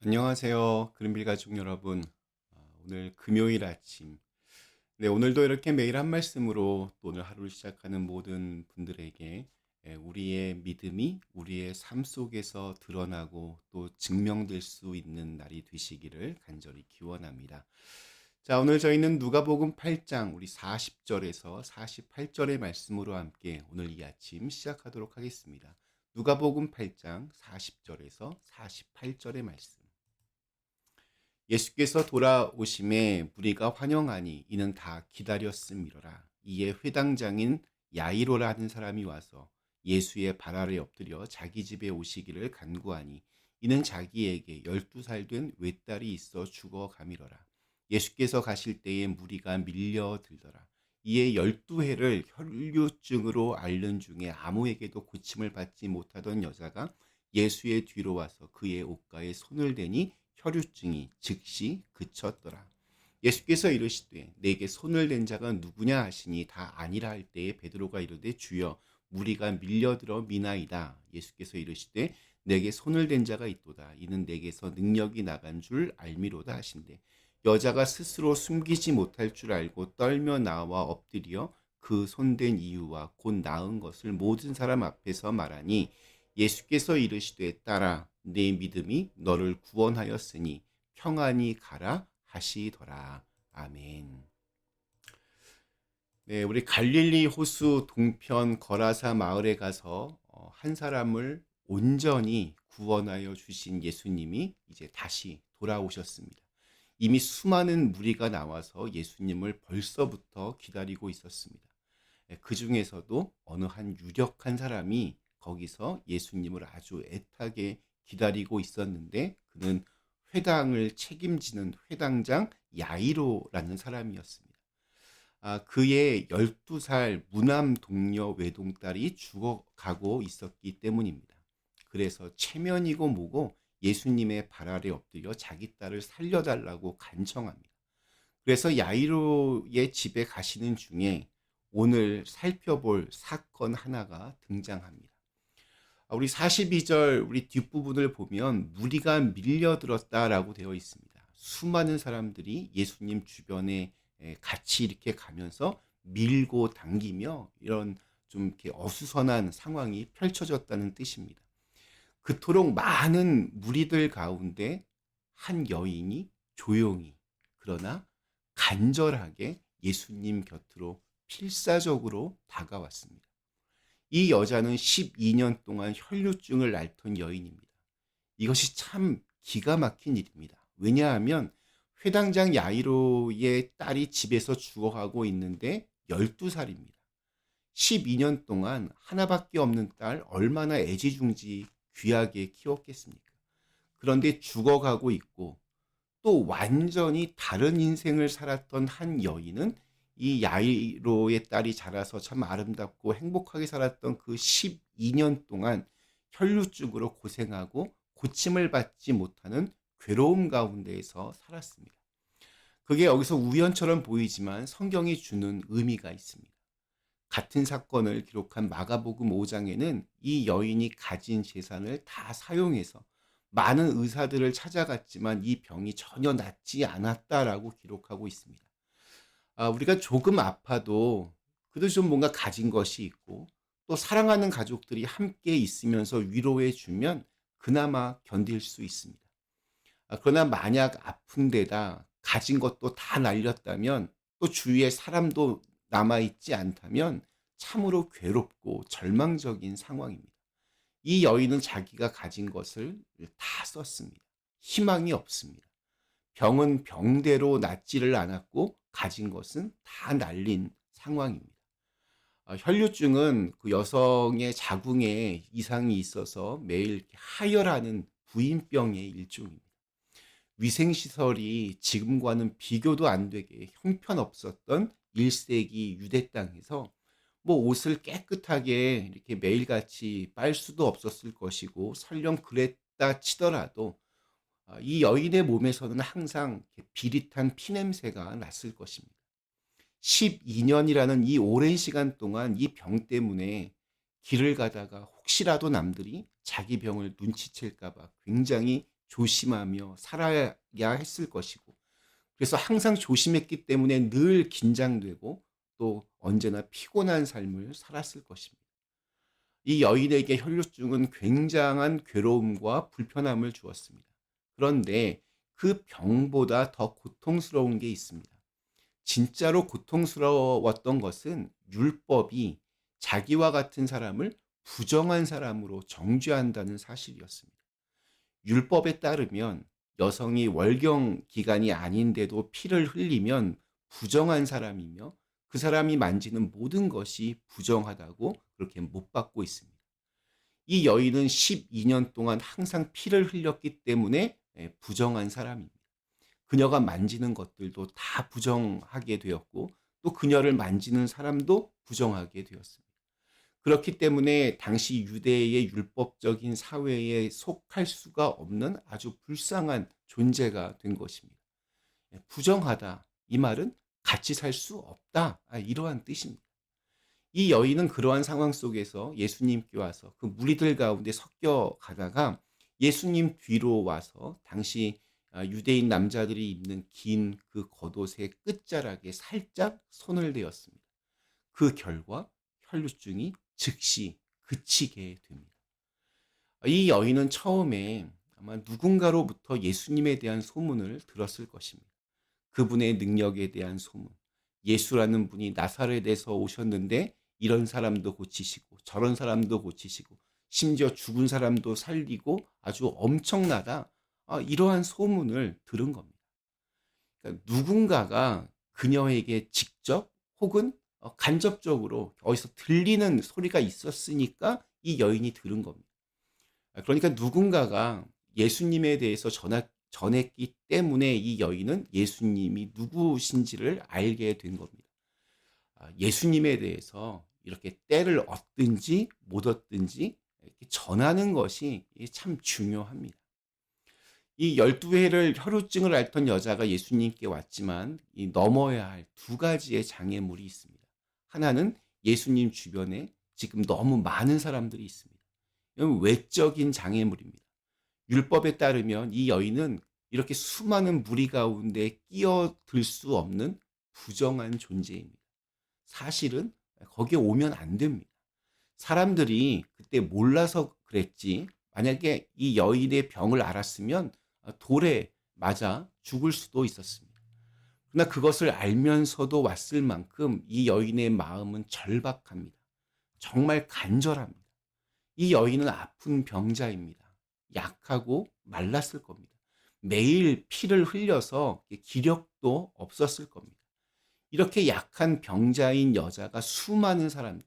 안녕하세요. 그린빌 가족 여러분. 오늘 금요일 아침. 네, 오늘도 이렇게 매일 한 말씀으로 또 오늘 하루를 시작하는 모든 분들에게 우리의 믿음이 우리의 삶 속에서 드러나고 또 증명될 수 있는 날이 되시기를 간절히 기원합니다. 자, 오늘 저희는 누가복음 8장 우리 40절에서 48절의 말씀으로 함께 오늘 이 아침 시작하도록 하겠습니다. 누가복음 8장 40절에서 48절의 말씀. 예수께서 돌아오심에 무리가 환영하니 이는 다 기다렸음이로라. 이에 회당장인 야이로라 하는 사람이 와서 예수의 발 아래 엎드려 자기 집에 오시기를 간구하니 이는 자기에게 12살 된 외딸이 있어 죽어가미러라. 예수께서 가실 때에 무리가 밀려들더라. 이에 12해를 혈류증으로 앓는 중에 아무에게도 고침을 받지 못하던 여자가 예수의 뒤로 와서 그의 옷가에 손을 대니 혈류증이 즉시 그쳤더라. 예수께서 이르시되 내게 손을 댄 자가 누구냐 하시니 다 아니라 할 때에 베드로가 이르되 주여 무리가 밀려들어 미나이다. 예수께서 이르시되 내게 손을 댄 자가 있도다. 이는 내게서 능력이 나간 줄 알미로다 하신대. 여자가 스스로 숨기지 못할 줄 알고 떨며 나와 엎드려 그 손댄 이유와 곧 나은 것을 모든 사람 앞에서 말하니 예수께서 이르시되 딸아 내 믿음이 너를 구원하였으니 평안히 가라 하시더라. 아멘. 네, 우리 갈릴리 호수 동편 거라사 마을에 가서 한 사람을 온전히 구원하여 주신 예수님이 이제 다시 돌아오셨습니다. 이미 수많은 무리가 나와서 예수님을 벌써부터 기다리고 있었습니다. 그 중에서도 어느 한 유력한 사람이 거기서 예수님을 아주 애타게 기다리고 있었는데 그는 회당을 책임지는 회당장 야이로라는 사람이었습니다. 그의 12살 무남 동료 외동딸이 죽어가고 있었기 때문입니다. 그래서 체면이고 뭐고 예수님의 발 아래 엎드려 자기 딸을 살려달라고 간청합니다. 그래서 야이로의 집에 가시는 중에 오늘 살펴볼 사건 하나가 등장합니다. 우리 42절 우리 뒷부분을 보면 무리가 밀려들었다라고 되어 있습니다. 수많은 사람들이 예수님 주변에 같이 이렇게 가면서 밀고 당기며 이런 좀 이렇게 어수선한 상황이 펼쳐졌다는 뜻입니다. 그토록 많은 무리들 가운데 한 여인이 조용히 그러나 간절하게 예수님 곁으로 필사적으로 다가왔습니다. 이 여자는 12년 동안 혈류증을 앓던 여인입니다. 이것이 참 기가 막힌 일입니다. 왜냐하면 회당장 야이로의 딸이 집에서 죽어가고 있는데 12살입니다. 12년 동안 하나밖에 없는 딸 얼마나 애지중지 귀하게 키웠겠습니까? 그런데 죽어가고 있고 또 완전히 다른 인생을 살았던 한 여인은 이 야이로의 딸이 자라서 참 아름답고 행복하게 살았던 그 12년 동안 혈루증으로 고생하고 고침을 받지 못하는 괴로움 가운데에서 살았습니다. 그게 여기서 우연처럼 보이지만 성경이 주는 의미가 있습니다. 같은 사건을 기록한 마가복음 5장에는 이 여인이 가진 재산을 다 사용해서 많은 의사들을 찾아갔지만 이 병이 전혀 낫지 않았다라고 기록하고 있습니다. 우리가 조금 아파도 그래도 좀 뭔가 가진 것이 있고 또 사랑하는 가족들이 함께 있으면서 위로해 주면 그나마 견딜 수 있습니다. 그러나 만약 아픈 데다 가진 것도 다 날렸다면 또 주위에 사람도 남아있지 않다면 참으로 괴롭고 절망적인 상황입니다. 이 여인은 자기가 가진 것을 다 썼습니다. 희망이 없습니다. 병은 병대로 낫지를 않았고 가진 것은 다 날린 상황입니다. 혈류증은 그 여성의 자궁에 이상이 있어서 매일 하혈하는 부인병의 일종입니다. 위생시설이 지금과는 비교도 안 되게 형편없었던 1세기 유대 땅에서 뭐 옷을 깨끗하게 이렇게 매일같이 빨 수도 없었을 것이고 설령 그랬다 치더라도 이 여인의 몸에서는 항상 비릿한 피냄새가 났을 것입니다. 12년이라는 이 오랜 시간 동안 이 병 때문에 길을 가다가 혹시라도 남들이 자기 병을 눈치챌까 봐 굉장히 조심하며 살아야 했을 것이고, 그래서 항상 조심했기 때문에 늘 긴장되고 또 언제나 피곤한 삶을 살았을 것입니다. 이 여인에게 혈루증은 굉장한 괴로움과 불편함을 주었습니다. 그런데 그 병보다 더 고통스러운 게 있습니다. 진짜로 고통스러웠던 것은 율법이 자기와 같은 사람을 부정한 사람으로 정죄한다는 사실이었습니다. 율법에 따르면 여성이 월경 기간이 아닌데도 피를 흘리면 부정한 사람이며 그 사람이 만지는 모든 것이 부정하다고 그렇게 못 받고 있습니다. 이 여인은 12년 동안 항상 피를 흘렸기 때문에 부정한 사람입니다. 그녀가 만지는 것들도 다 부정하게 되었고 또 그녀를 만지는 사람도 부정하게 되었습니다. 그렇기 때문에 당시 유대의 율법적인 사회에 속할 수가 없는 아주 불쌍한 존재가 된 것입니다. 부정하다. 이 말은 같이 살 수 없다. 이러한 뜻입니다. 이 여인은 그러한 상황 속에서 예수님께 와서 그 무리들 가운데 섞여 가다가 예수님 뒤로 와서 당시 유대인 남자들이 입는 긴 그 겉옷의 끝자락에 살짝 손을 대었습니다. 그 결과 혈루증이 즉시 그치게 됩니다. 이 여인은 처음에 아마 누군가로부터 예수님에 대한 소문을 들었을 것입니다. 그분의 능력에 대한 소문. 예수라는 분이 나사렛에서 오셨는데 이런 사람도 고치시고 저런 사람도 고치시고 심지어 죽은 사람도 살리고 아주 엄청나다. 이러한 소문을 들은 겁니다. 그러니까 누군가가 그녀에게 직접 혹은 간접적으로 어디서 들리는 소리가 있었으니까 이 여인이 들은 겁니다. 그러니까 누군가가 예수님에 대해서 전했기 때문에 이 여인은 예수님이 누구신지를 알게 된 겁니다. 예수님에 대해서 이렇게 때를 얻든지 못 얻든지 이렇게 전하는 것이 참 중요합니다. 이 12회를 혈루증을 앓던 여자가 예수님께 왔지만 이 넘어야 할 두 가지의 장애물이 있습니다. 하나는 예수님 주변에 지금 너무 많은 사람들이 있습니다. 이건 외적인 장애물입니다. 율법에 따르면 이 여인은 이렇게 수많은 무리 가운데 끼어들 수 없는 부정한 존재입니다. 사실은 거기에 오면 안 됩니다. 사람들이 그때 몰라서 그랬지, 만약에 이 여인의 병을 알았으면 돌에 맞아 죽을 수도 있었습니다. 그러나 그것을 알면서도 왔을 만큼 이 여인의 마음은 절박합니다. 정말 간절합니다. 이 여인은 아픈 병자입니다. 약하고 말랐을 겁니다. 매일 피를 흘려서 기력도 없었을 겁니다. 이렇게 약한 병자인 여자가 수많은 사람들,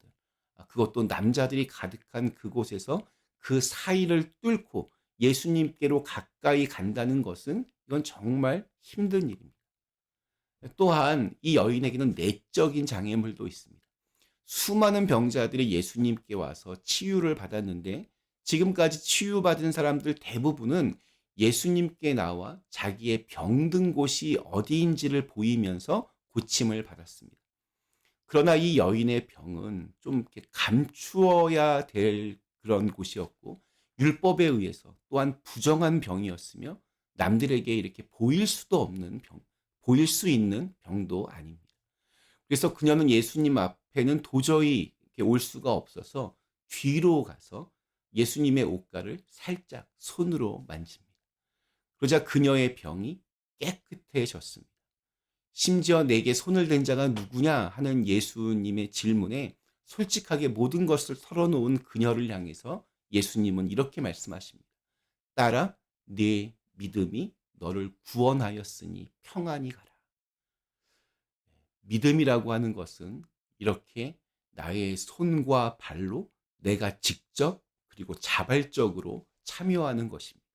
그것도 남자들이 가득한 그곳에서 그 사이를 뚫고 예수님께로 가까이 간다는 것은 이건 정말 힘든 일입니다. 또한 이 여인에게는 내적인 장애물도 있습니다. 수많은 병자들이 예수님께 와서 치유를 받았는데 지금까지 치유받은 사람들 대부분은 예수님께 나와 자기의 병든 곳이 어디인지를 보이면서 고침을 받았습니다. 그러나 이 여인의 병은 좀 이렇게 감추어야 될 그런 곳이었고 율법에 의해서 또한 부정한 병이었으며 남들에게 이렇게 보일 수도 없는 병, 보일 수 있는 병도 아닙니다. 그래서 그녀는 예수님 앞에는 도저히 이렇게 올 수가 없어서 뒤로 가서 예수님의 옷가를 살짝 손으로 만집니다. 그러자 그녀의 병이 깨끗해졌습니다. 심지어 내게 손을 댄 자가 누구냐 하는 예수님의 질문에 솔직하게 모든 것을 털어놓은 그녀를 향해서 예수님은 이렇게 말씀하십니다. 딸아, 네 믿음이 너를 구원하였으니 평안히 가라. 믿음이라고 하는 것은 이렇게 나의 손과 발로 내가 직접 그리고 자발적으로 참여하는 것입니다.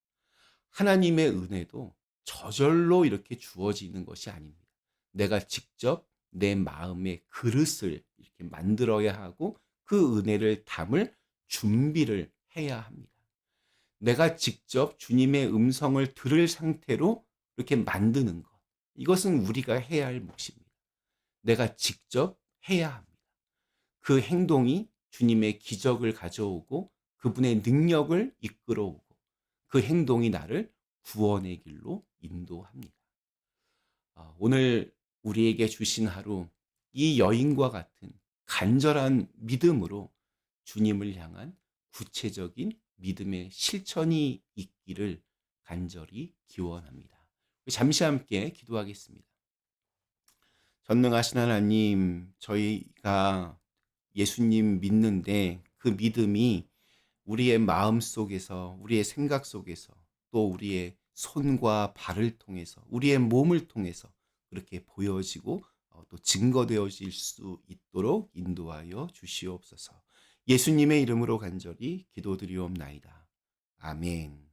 하나님의 은혜도 저절로 이렇게 주어지는 것이 아닙니다. 내가 직접 내 마음의 그릇을 이렇게 만들어야 하고 그 은혜를 담을 준비를 해야 합니다. 내가 직접 주님의 음성을 들을 상태로 이렇게 만드는 것. 이것은 우리가 해야 할 몫입니다. 내가 직접 해야 합니다. 그 행동이 주님의 기적을 가져오고 그분의 능력을 이끌어오고 그 행동이 나를 구원의 길로 인도합니다. 오늘 우리에게 주신 하루, 이 여인과 같은 간절한 믿음으로 주님을 향한 구체적인 믿음의 실천이 있기를 간절히 기원합니다. 잠시 함께 기도하겠습니다. 전능하신 하나님, 저희가 예수님 믿는데 그 믿음이 우리의 마음 속에서, 우리의 생각 속에서, 또 우리의 손과 발을 통해서, 우리의 몸을 통해서 그렇게 보여지고 또 증거되어질 수 있도록 인도하여 주시옵소서. 예수님의 이름으로 간절히 기도드리옵나이다. 아멘.